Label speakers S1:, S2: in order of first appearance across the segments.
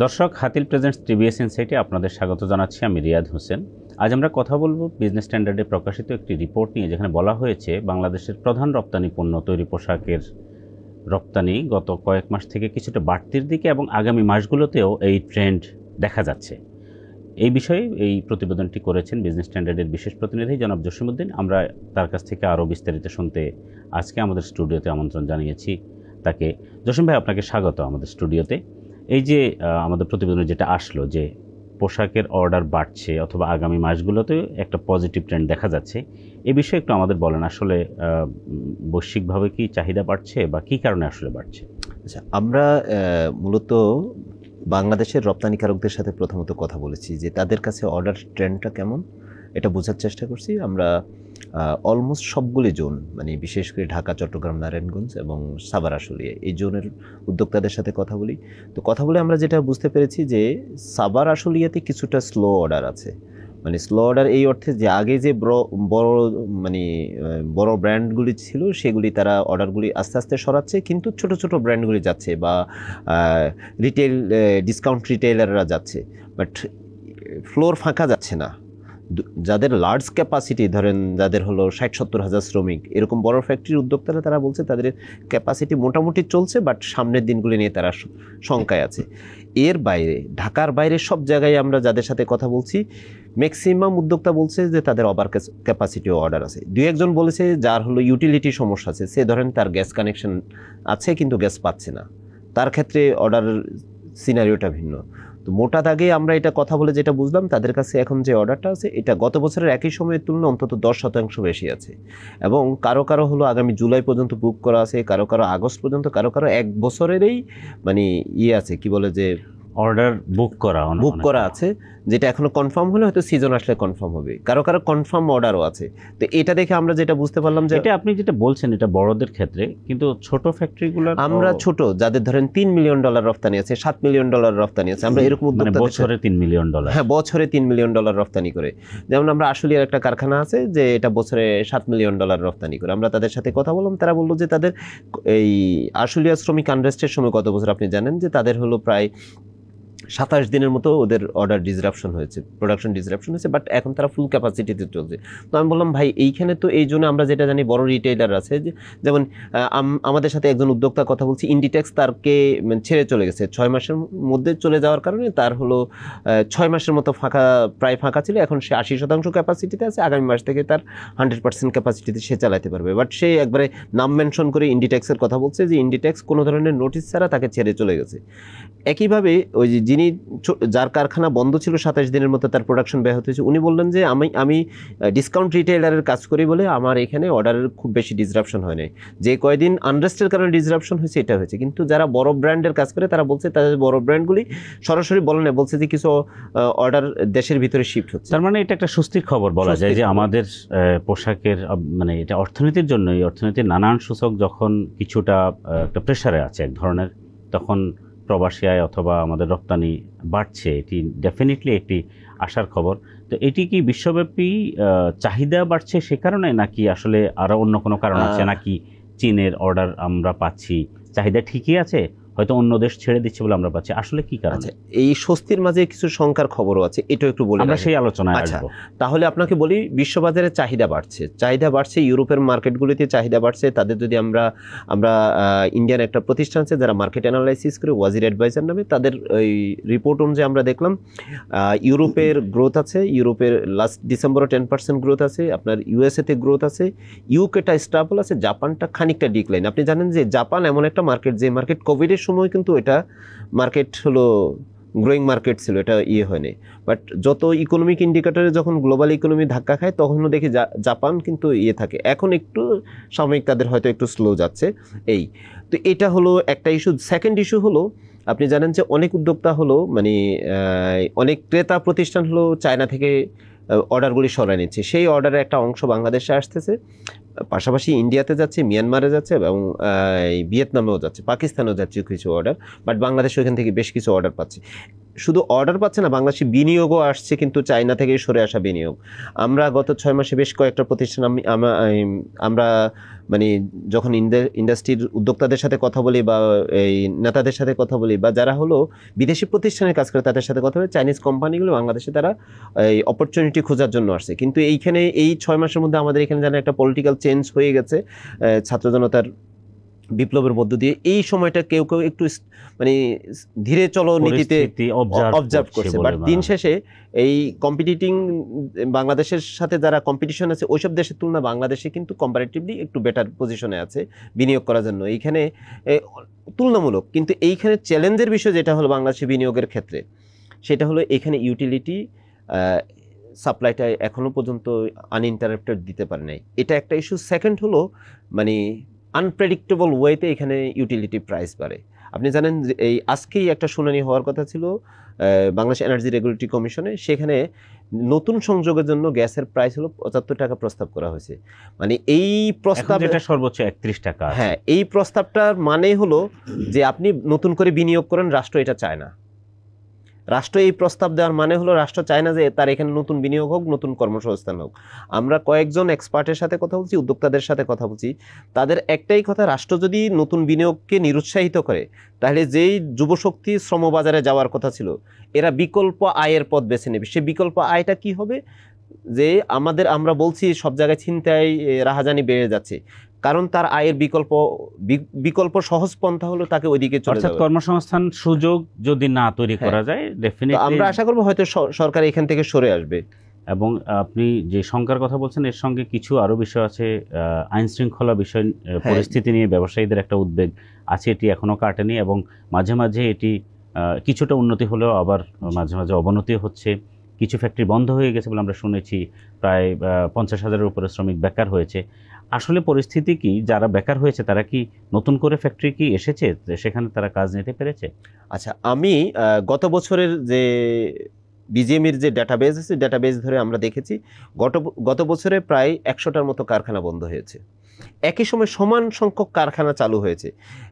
S1: দর্শক, Hatil presents TVS ইনসাইটে আপনাদের স্বাগত জানাচ্ছি। আমি রিয়াদ হোসেন। আজ আমরা কথা বলবো বিজনেস স্ট্যান্ডার্ডে প্রকাশিত একটি রিপোর্ট নিয়ে, যেখানে বলা হয়েছে বাংলাদেশের প্রধান রপ্তানি পণ্য তৈরি পোশাকের রপ্তানি গত কয়েক মাস থেকে কিছুটা বাড়তির দিকে এবং আগামী মাসগুলোতেও এই ট্রেন্ড দেখা যাচ্ছে। এই বিষয়ে এই প্রতিবেদনটি করেছেন বিজনেস স্ট্যান্ডার্ডের বিশেষ প্রতিনিধি জনাব জসিমউদ্দিন। আমরা তার কাছ থেকে আরও বিস্তারিত শুনতে আজকে আমাদের স্টুডিওতে আমন্ত্রণ জানিয়েছি তাকে। জসিম ভাই, আপনাকে স্বাগত আমাদের স্টুডিওতে। এই যে আমাদের প্রতিবেদনে যেটা আসলো যে পোশাকের অর্ডার বাড়ছে অথবা আগামী মাসগুলোতে একটা পজিটিভ ট্রেন্ড দেখা যাচ্ছে, এই বিষয়ে একটু আমাদের বলেন। আসলে বৈশ্বিকভাবে কি চাহিদা বাড়ছে বা কী কারণে আসলে বাড়ছে?
S2: আচ্ছা, আমরা মূলত বাংলাদেশের রপ্তানিকারকদের সাথে প্রথমত কথা বলেছি যে তাদের কাছে অর্ডার ট্রেন্ডটা কেমন, এটা বোঝার চেষ্টা করছি। আমরা অলমোস্ট সবগুলি জোন, মানে বিশেষ করে ঢাকা, চট্টগ্রাম, নারায়ণগঞ্জ এবং সাভার আশুলিয়া, এই জোনের উদ্যোক্তাদের সাথে কথা বলি। তো কথা বলে আমরা যেটা বুঝতে পেরেছি যে সাভার আশুলিয়াতে কিছুটা স্লো অর্ডার আছে। মানে স্লো অর্ডার এই অর্থে যে আগে যে বড় ব্র্যান্ডগুলি ছিল সেগুলি তারা অর্ডারগুলি আস্তে আস্তে সরাচ্ছে, কিন্তু ছোট ছোট ব্র্যান্ডগুলি যাচ্ছে বা রিটেল ডিসকাউন্ট রিটেলাররা যাচ্ছে, বাট ফ্লোর ফাঁকা যাচ্ছে না। যাদের লার্জ ক্যাপাসিটি, ধরেন যাদের হলো 60-70 হাজার শ্রমিক, এরকম বড় ফ্যাক্টরির উদ্যোক্তারা তারা বলছে তাদের ক্যাপাসিটি মোটামুটি চলছে, বাট সামনের দিনগুলি নিয়ে তারা শঙ্কায় আছে। এর বাইরে, ঢাকার বাইরে সব জায়গায় আমরা যাদের সাথে কথা বলছি, ম্যাক্সিমাম উদ্যোক্তা বলছে যে তাদের ওভার ক্যাপাসিটিও অর্ডার আছে। দুই একজন বলেছে যার হলো ইউটিলিটি সমস্যা আছে, সে ধরেন তার গ্যাস কানেকশন আছে কিন্তু গ্যাস পাচ্ছে না, তার ক্ষেত্রে অর্ডার সিনারিওটা ভিন্ন। তো মোটা দাগে আমরা এটা কথা বলে যেটা বুঝলাম, তাদের কাছে এখন যে অর্ডারটা আছে এটা গত বছরের একই সময়ের তুলনায় অন্তত 10% বেশি আছে, এবং কারো কারো হলো আগামী জুলাই পর্যন্ত বুক করা আছে, কারো কারো আগস্ট পর্যন্ত, কারো কারো 1 বছরেরই মানে আছে, কি বলে যে
S1: অর্ডার বুক করা
S2: আছে, যেটা এখনো কনফার্ম হলে হয়তো সিজন আসলে কনফার্ম হবে, কারো কারো কনফার্ম অর্ডারও আছে। তো এটা দেখে আমরা যেটা বুঝতে পারলাম যে
S1: এটা আপনি যেটা বলছেন এটা বড়দের ক্ষেত্রে, কিন্তু ছোট ফ্যাক্টরিগুলো,
S2: আমরা ছোট যাদের ধরেন $3 মিলিয়ন রপ্তানি আছে, $7 মিলিয়ন রপ্তানি আছে, আমরা এরকম
S1: বছরে $3 মিলিয়ন,
S2: হ্যাঁ বছরে $3 মিলিয়ন রপ্তানি করে। যেমন আমরা আশুলিয়ার একটা কারখানা আছে যে এটা বছরে $7 মিলিয়ন রপ্তানি করে। আমরা তাদের সাথে কথা বললাম, তারা বললো যে তাদের এই আশুলিয়া শ্রমিক আনরেস্টের সময় গত বছর আপনি জানেন যে তাদের হলো প্রায় 27 দিনের মতো ওদের অর্ডার ডিসরাপশন হয়েছে, প্রোডাকশন ডিসরাপশন হয়েছে, বাট এখন তারা ফুল ক্যাপাসিটিতে চলছে। তো আমি বললাম ভাই এইখানে তো এই জন্য আমরা যেটা জানি বড় রিটেইলার আছে, যেমন আমাদের সাথে একজন উদ্যোক্তা কথা বলছি, ইন্ডিটেক্স তারকে ছেড়ে চলে গেছে 6 মাসের মধ্যে চলে যাওয়ার কারণে তার হলো 6 মাসের মতো প্রায় ফাঁকা ছিল, এখন সে 80% ক্যাপাসিটিতে আছে, আগামী মাস থেকে তার 100% ক্যাপাসিটিতে সে চালাতে পারবে। বাট সে একবারে নাম মেনশন করে ইন্ডিটেক্সের কথা বলছে যে ইন্ডিটেক্স কোনো ধরনের নোটিশ ছাড়া তাকে ছেড়ে চলে গেছে। একইভাবে ওই যে যিনি যার কারখানা বন্ধ ছিল 27 দিনের মতো, তার প্রোডাকশন ব্যাহত হয়েছে, উনি বললেন যে আমি ডিসকাউন্ট রিটেইলারের কাজ করি বলে আমার এখানে অর্ডারের খুব বেশি ডিসরাপশন হয় নাই, যে কয়দিন আনরেস্টের কারণে ডিসরাপশন হয়েছে এটা হয়েছে। কিন্তু যারা বড় ব্র্যান্ডের কাজ করে তারা বলছে তাদের বড় ব্র্যান্ডগুলি সরাসরি বলে না, বলছে যে কিছু অর্ডার দেশের ভিতরে শিফট হচ্ছে।
S1: তার মানে এটা একটা স্বস্তির খবর বলা যায় যে আমাদের পোশাকের মানে এটা অর্থনীতির জন্য, এই অর্থনীতির নানান সূচক যখন কিছুটা একটা প্রেশারে আছে এক ধরনের, তখন প্রবাসী আয় অথবা আমাদের রপ্তানি বাড়ছে, এটি ডেফিনেটলি একটি আশার খবর। তো এটি কি বিশ্বব্যাপী চাহিদা বাড়ছে সে কারণে, নাকি আসলে আরও অন্য কোনো কারণ আছে, নাকি চীনের অর্ডার আমরা পাচ্ছি, চাহিদা ঠিকই আছে, হয়তো অন্য দেশ ছেড়ে দিচ্ছে বলে আমরা পাচ্ছি, আসলে কি কারণে?
S2: এই স্বস্তির মাঝে কিছু শঙ্কার খবরও আছে, এটাও একটু বলি,
S1: আমরা সেই আলোচনায় আসবো।
S2: তাহলে আপনাকে বলি, বিশ্ববাজারে চাহিদা বাড়ছে, ইউরোপের মার্কেটগুলিতে চাহিদা বাড়ছে। তাদের যদি আমরা ইন্ডিয়ান একটা প্রতিষ্ঠান আছে যারা মার্কেট অ্যানালাইসিস করে, ওয়াজির অ্যাডভাইজার নামে, তাদের ওই রিপোর্ট অনুযায়ী আমরা দেখলাম ইউরোপের গ্রোথ আছে, ইউরোপের লাস্ট ডিসেম্বরে 10% গ্রোথ আছে, আপনার ইউএসএতে গ্রোথ আছে, ইউকেটা স্টেবল আছে, জাপানটা খানিকটা ডিক্লাইন। আপনি জানেন যে জাপান এমন একটা মার্কেট, যে মার্কেট কোভিডের সময় কিন্তু এটা মার্কেট হলো গ্রোয়িং মার্কেট ছিল, এটা হয়নি। বাট যত ইকোনমিক ইন্ডিকেটরে যখন গ্লোবাল ইকোনমি ধাক্কা খায় তখনও দেখি জাপান কিন্তু থাকে। এখন একটু সাময়িক তাদের হয়তো একটু স্লো যাচ্ছে। তো এটা হলো একটা ইস্যু। সেকেন্ড ইস্যু হলো, আপনি জানেন যে অনেক উদ্যোক্তা হলো মানে অনেক ক্রেতা প্রতিষ্ঠান হলো চায়না থেকে অর্ডারগুলি সরাই নিচ্ছে, সেই অর্ডারের একটা অংশ বাংলাদেশে আসতেছে। পাশাপাশি ইন্ডিয়াতে যাচ্ছে, মিয়ানমারে যাচ্ছে এবং ভিয়েতনামেও যাচ্ছে, পাকিস্তানেও যাচ্ছে কিছু অর্ডার, বাট বাংলাদেশ ওইখান থেকে বেশ কিছু অর্ডার পাচ্ছে। শুধু অর্ডার পাচ্ছে না, বাংলাদেশে বিনিয়োগও আসছে, কিন্তু চায়না থেকে সরে আসা বিনিয়োগ। আমরা গত 6 মাসে বেশ কয়েকটা প্রতিষ্ঠান আমরা মানে যখন ইন্ডাস্ট্রির উদ্যোক্তাদের সাথে কথা বলি বা এই নেতাদের সাথে কথা বলি বা যারা হলো বিদেশি প্রতিষ্ঠানে কাজ করে তাদের সাথে কথা বলি, চাইনিজ কোম্পানিগুলো বাংলাদেশে তারা এই অপরচুনিটি খোঁজার জন্য আসছে। কিন্তু এইখানে এই 6 মাসের মধ্যে আমাদের এখানে যেন একটা পলিটিক্যাল চেঞ্জ হয়ে গেছে ছাত্র জনতার বিপ্লবের মধ্য দিয়ে। এই সময়টা কেউ কেউ একটু মানে ধীরে চলো নীতিতে অবজার্ভ করছে, বাট দিন শেষে এই কম্পিটিটিং বাংলাদেশের সাথে যারা কম্পিটিশন আছে ওইসব দেশের তুলনায় বাংলাদেশে কিন্তু কম্পারেটিভলি একটু বেটার পজিশনে আছে বিনিয়োগ করার জন্য এইখানে তুলনামূলক। কিন্তু এইখানে চ্যালেঞ্জের বিষয় যেটা হলো বাংলাদেশে বিনিয়োগের ক্ষেত্রে, সেটা হলো এখানে ইউটিলিটি সাপ্লাইটা এখনো পর্যন্ত আনইন্টারাপ্টেড দিতে পারে নাই, এটা একটা ইস্যু। সেকেন্ড হলো মানে আনপ্রেডিক্টেবল ওয়েতে এখানে ইউটিলিটি প্রাইস বাড়ে। আপনি জানেন যে এই আজকেই একটা শুনানি হওয়ার কথা ছিল বাংলাদেশ এনার্জি রেগুলেটরি কমিশনে, সেখানে নতুন সংযোগের জন্য গ্যাসের প্রাইস হলো 75 টাকা প্রস্তাব করা হয়েছে। মানে এই প্রস্তাব
S1: সর্বোচ্চ 31 টাকা।
S2: হ্যাঁ, এই প্রস্তাবটার মানে হলো যে আপনি নতুন করে বিনিয়োগ করেন, রাষ্ট্র এটা চায় না। রাষ্ট্র এই প্রস্তাব দেওয়ার মানে হলো রাষ্ট্র চায় না যে তার এখানে নতুন বিনিয়োগ হোক, নতুন কর্মসংস্থান হোক। আমরা কয়েকজন এক্সপার্টের সাথে কথা বলছি, উদ্যোক্তাদের সাথে কথা বলছি, তাদের একটাই কথা, রাষ্ট্র যদি নতুন বিনিয়োগকে নিরুৎসাহিত করে তাহলে যেই যুবশক্তি শ্রমবাজারে যাওয়ার কথা ছিল এরা বিকল্প আয়ের পথ বেছে নেবে। সে বিকল্প আয়টা কি হবে? যে আমরা বলছি সব জায়গায় ছিনতাই রাহাজানি বেড়ে যাচ্ছে, কারণ তার আয়ের বিকল্প সহজ পন্থা হলো তাকে ওইদিকে চলে যাবে।
S1: কর্মসংস্থান সুযোগ যদি না তৈরি করা যায়, ডেফিনেটলি
S2: আমরা আশা করব হয়তো সরকার এখান থেকে সরে আসবে।
S1: এবং আপনি যে শঙ্কার কথা বলছেন এর সঙ্গে কিছু আরো বিষয় আছে, আইন শৃঙ্খলা বিষয় পরিস্থিতি নিয়ে ব্যবসায়ীদের একটা উদ্বেগ আছে, এটি এখনো কাটেনি এবং মাঝে মাঝে এটি কিছুটা উন্নতি হলেও আবার মাঝে মাঝে অবনতি হচ্ছে। কিছু ফ্যাক্টরি বন্ধ হয়ে গেছে বলে আমরা শুনেছি, প্রায় 50,000-এর উপরে শ্রমিক বেকার হয়েছে। আসলে পরিস্থিতি কি, যারা বেকার হয়েছে তারা কি নতুন করে ফ্যাক্টরি কি এসেছে, সেখানে তারা কাজ নিতে পেরেছে?
S2: আচ্ছা, আমি গত বছরের যে বিজিএমইর যে ডাটাবেস আছে, ডাটাবেস ধরে আমরা দেখেছি গত বছরে প্রায় 100টার মতো কারখানা বন্ধ হয়েছে। একই সময় সমান সংখ্যক কারখানা চালু হয়েছে।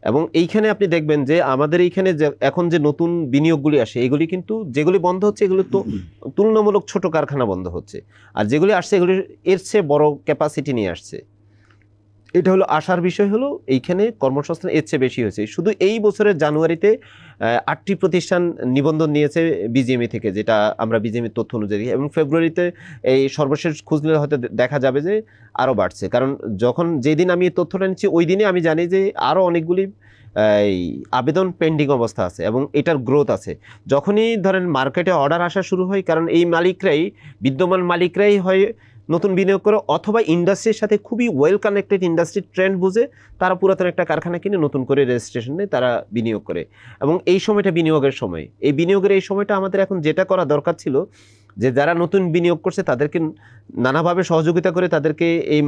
S2: এবং এইখানে আপনি দেখবেন যে আমাদের এইখানে এখন যে নতুন বিনিয়োগগুলি আসে এগুলি কিন্তু যেগুলি বন্ধ হচ্ছে এগুলি তো তুলনামূলক ছোট কারখানা বন্ধ হচ্ছে, আর যেগুলি আসছে এগুলি এর চেয়ে বড় ক্যাপাসিটি নিয়ে আসছে। এটা হলো আশার বিষয়, হলো এইখানে কর্মসংস্থান এর চেয়ে বেশি হয়েছে। শুধু এই বছরের জানুয়ারিতে 8টি প্রতিষ্ঠান নিবন্ধন নিয়েছে বিজিএমই থেকে, যেটা আমরা বিজিএমির তথ্য অনুযায়ী, এবং ফেব্রুয়ারিতে এই সর্বশেষ খুঁজ নিলে হয়তো দেখা যাবে যে আরও বাড়ছে। কারণ যখন যেদিন আমি এই তথ্যটা নিচ্ছি ওই দিনে আমি জানি যে আরও অনেকগুলি এই আবেদন পেন্ডিং অবস্থা আছে এবং এটার গ্রোথ আছে। যখনই ধরেন মার্কেটে অর্ডার আসা শুরু হয়, কারণ এই মালিকরাই, বিদ্যমান মালিকরাই হয় নতুন বিনিয়োগ করে, অথবা ইন্ডাস্ট্রির সাথে খুবই ওয়েল কানেক্টেড ইন্ডাস্ট্রির ট্রেন্ড বুঝে তারা পুরাতন একটা কারখানা কিনে নতুন করে রেজিস্ট্রেশন নেয়, তারা বিনিয়োগ করে। এবং এই সময়টা বিনিয়োগের সময়, এই বিনিয়োগের এই সময়টা আমাদের এখন যেটা করা দরকার ছিল যে যারা নতুন বিনিয়োগ করছে তাদেরকে নানাভাবে সহযোগিতা করে তাদেরকে এই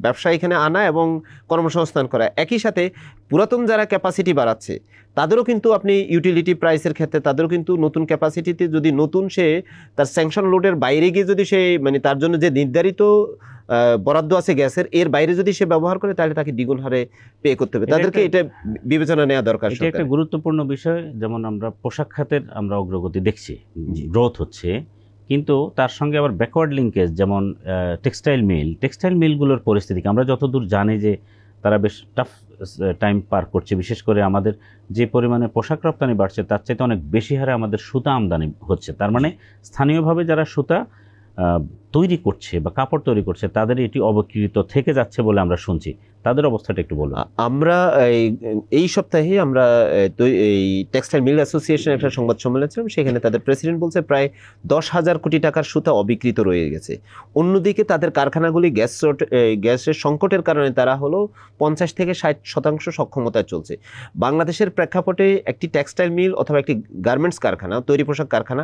S2: ব্যবসা এখানে আনা এবং কর্মসংস্থান করা। একই সাথে পুরাতন যারা ক্যাপাসিটি বাড়াচ্ছে তাদেরও কিন্তু আপনি ইউটিলিটি প্রাইসের ক্ষেত্রে তাদেরও কিন্তু নতুন ক্যাপাসিটিতে যদি নতুন সে তার স্যাংশন লোডের বাইরে গিয়ে যদি সে মানে তার জন্য যে নির্ধারিত বরাদ্দ আছে গ্যাসের এর বাইরে যদি সে ব্যবহার করে তাহলে তাকে দ্বিগুণ হারে পে করতে হবে। তাদেরকে এটা বিবেচনা নেওয়া দরকার।
S1: এটা একটা গুরুত্বপূর্ণ বিষয়। যেমন আমরা পোশাক খাতের আমরা অগ্রগতি দেখছি, গ্রোথ হচ্ছে, কিন্তু তার সঙ্গে আবার ব্যাকওয়ার্ড লিঙ্কেজ, যেমন টেক্সটাইল মিলগুলোর পরিস্থিতি আমরা যতদূর জানি যে তারা বেশ টাফ টাইম পার করছে। বিশেষ করে আমাদের যে পরিমাণে পোশাক রপ্তানি বাড়ছে তার চাইতে অনেক বেশি হারে আমাদের সুতা আমদানি হচ্ছে। তার মানে স্থানীয়ভাবে যারা সুতা তৈরি করছে বা কাপড় তৈরি করছে তাদের এটি অবকৃত থেকে যাচ্ছে বলে আমরা শুনছি। তাদের অবস্থাটা একটু বলুন।
S2: আমরা এই সপ্তাহে আমরা এই টেক্সটাইল মিল অ্যাসোসিয়েশনের একটা সংবাদ সম্মেলন ছিলাম, সেখানে তাদের প্রেসিডেন্ট বলছে প্রায় 10,000 কোটি টাকার সুতা অবিকৃত রয়ে গেছে। অন্যদিকে তাদের কারখানাগুলি গ্যাসের সংকটের কারণে তারা হলো 50 থেকে 60% সক্ষমতায় চলছে। বাংলাদেশের প্রেক্ষাপটে একটি টেক্সটাইল মিল অথবা একটি গার্মেন্টস কারখানা, তৈরি পোশাক কারখানা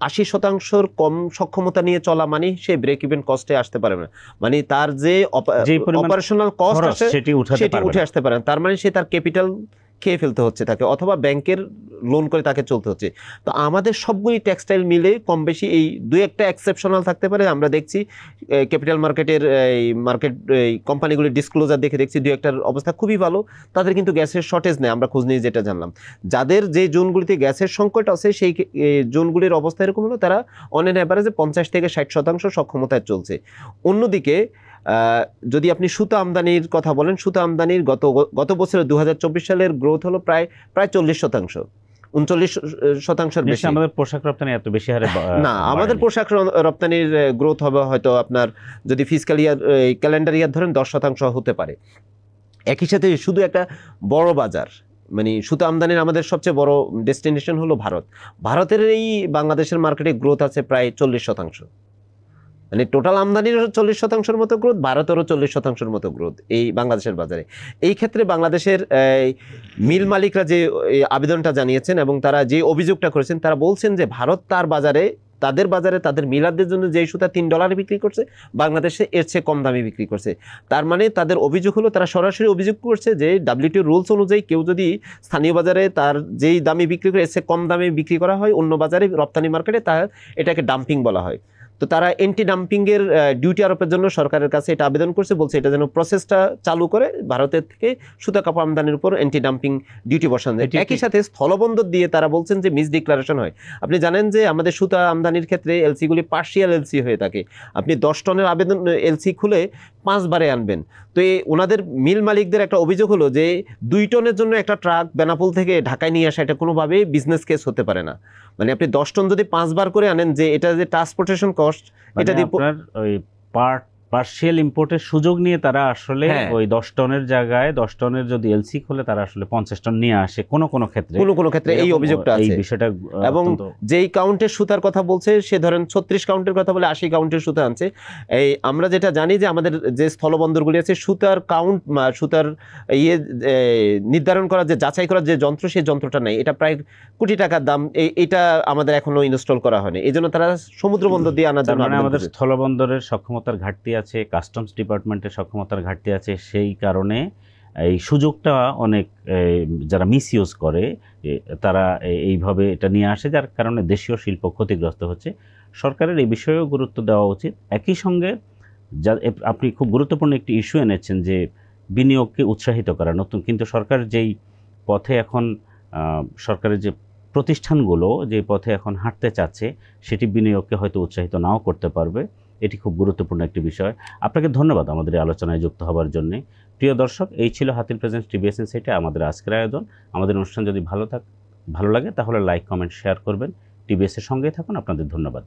S2: 80% কম সক্ষমতা নিয়ে চলা মানে সে ব্রেক ইভেন কস্টে আসতে পারে না, মানে তার যে অপারেশনাল কস্ট আছে সেটি উঠে আসতে পারে। তার মানে সে তার খেয়ে ফেলতে হচ্ছে তাকে, অথবা ব্যাংকের লোন করে তাকে চলতে হচ্ছে। তো আমাদের সবগুলি টেক্সটাইল মিলে কম বেশি এই দুই একটা এক্সেপশনাল থাকতে পারে। আমরা দেখছি ক্যাপিটাল মার্কেটের এই কোম্পানিগুলির ডিসক্লোজার দেখছি দুই একটার অবস্থা খুবই ভালো, তাদের কিন্তু গ্যাসের শর্টেজ নেই, আমরা খোঁজ নিয়ে যেটা জানলাম। যাদের যে জোনগুলিতে গ্যাসের সংকট আছে সেই জোনগুলির অবস্থা এরকম হলো, তারা অন অ্যান অ্যাভারেজে 50 থেকে 60% সক্ষমতায় চলছে। অন্যদিকে যদি আপনি সুতা আমদানির কথা বলেন, সুতা আমদানির গত বছরে 2024 সালের গ্রোথ হলো প্রায় 40%, 39%-এর বেশি।
S1: আমাদের পোশাক রপ্তানি এত বেশি হারে
S2: না, আমাদের পোশাক রপ্তানির গ্রোথ হবে হয়তো আপনার যদি ফিসক্যাল ইয়ার ক্যালেন্ডার ইয়ার ধরেন 10% হতে পারে। একই সাথে শুধু একটা বড় বাজার মানে সুতা আমদানির আমাদের সবচেয়ে বড় ডেস্টিনেশন হলো ভারত। ভারতের এই বাংলাদেশের মার্কেটে গ্রোথ আছে প্রায় 40%, মানে টোটাল আমদানির 40%-এর মতো গ্রোথ, ভারতেরও 40%-এর মতো গ্রোথ এই বাংলাদেশের বাজারে। এই ক্ষেত্রে বাংলাদেশের মিল মালিকরা যে আবেদনটা জানিয়েছেন এবং তারা যে অভিযোগটা করেছেন, তারা বলছেন যে ভারত তাদের বাজারে তাদের মিলারদের জন্য যেই সুতা $3 বিক্রি করছে, বাংলাদেশে এর চেয়ে কম দামে বিক্রি করছে। তার মানে তাদের অভিযোগ হলো, তারা সরাসরি অভিযোগ করছে যে WTO রুলস অনুযায়ী কেউ যদি স্থানীয় বাজারে তার যেই দামে বিক্রি করে এর চেয়ে কম দামে বিক্রি করা হয় অন্য বাজারে রপ্তানি মার্কেটে, এটাকে ডাম্পিং বলা হয়। তো তারা এন্টি ডাম্পিংয়ের ডিউটি আরোপের জন্য সরকারের কাছে এটা আবেদন করছে, বলছে এটা যেন প্রসেসটা চালু করে ভারতের থেকে সুতা কাপড় আমদানির উপর এন্টি ডাম্পিং ডিউটি বসানো যায়। একই সাথে স্থলবন্দর দিয়ে তারা বলছেন যে মিস ডিক্লারেশন হয়। আপনি জানেন যে আমাদের সুতা আমদানির ক্ষেত্রে এলসিগুলি পার্শিয়াল এলসি হয়ে থাকে। আপনি 10 টনের আবেদন এলসি খুলে 5 বারে আনবেন। তো ওনাদের মিল মালিকদের একটা অভিযোগ হলো যে 2 টনের জন্য একটা ট্রাক বেনাপোল থেকে ঢাকায় নিয়ে আসা এটা কোনোভাবেই বিজনেস কেস হতে পারে না। মানে আপনি 10 টন যদি 5 বার করে আনেন, যে এটা যে ট্রান্সপোর্টেশন কস্ট, এটা দিয়ে
S1: আপনার ওই পার্শিয়াল ইম্পোর্টের সুযোগ নিয়ে তারা আসলে ওই 10 টনের জায়গায় 10 টনের যদি এলসি খোলে তারা আসলে 50 টন নিয়ে আসে কোনো ক্ষেত্রে এই অভিযোগটা আছে। এই বিষয়টা
S2: এবং যেই কাউন্টের সুতার কথা বলছে সে ধরেন 36 কাউন্টের কথা বলে 80 কাউন্টের সুতা আনছে। এই আমরা যেটা জানি যে আমাদের যে স্থলবন্দরগুলি আছে, সুতার কাউন্ট সুতার নির্ধারণ করার যে যাচাই করার যে যন্ত্র, সেই যন্ত্রটা নেই। এটা প্রায় কোটি টাকার দাম, এটা আমাদের এখনো ইনস্টল করা হয়নি। এই জন্য তারা সমুদ্র বন্দর দিয়ে আনার জন্য
S1: আমাদের স্থলবন্দরের সক্ষমতার ঘাটতি আছে, কাস্টমস ডিপার্টমেন্টের সক্ষমতার ঘাটতি আছে। সেই কারণে এই সুযোগটা অনেক যারা মিসইউজ করে তারা এইভাবে এটা নিয়ে আসে, যার কারণে দেশীয় শিল্প ক্ষতিগ্রস্ত হচ্ছে। সরকারের এই বিষয়েও গুরুত্ব দেওয়া উচিত। একই সঙ্গে আপনি খুব গুরুত্বপূর্ণ একটি ইস্যু এনেছেন যে বিনিয়োগকে উৎসাহিত করা নতুন, কিন্তু সরকার যেই পথে এখন সরকারের যে প্রতিষ্ঠানগুলো যে পথে এখন হাঁটতে চাচ্ছে, সেটি বিনিয়োগকে হয়তো উৎসাহিত নাও করতে পারবে। এটি খুব গুরুত্বপূর্ণ একটি বিষয়। আপনাকে ধন্যবাদ আমাদের এই আলোচনায় যুক্ত হওয়ার জন্য। প্রিয় দর্শক, এই ছিল হাতিল প্রেজেন্টস টিবিএস ইনসাইটে আমাদের আজকের আয়োজন। আমাদের অনুষ্ঠান যদি ভালো লাগে তাহলে লাইক, কমেন্ট, শেয়ার করবেন। টিবিএস এর সঙ্গেই থাকুন। আপনাদের ধন্যবাদ।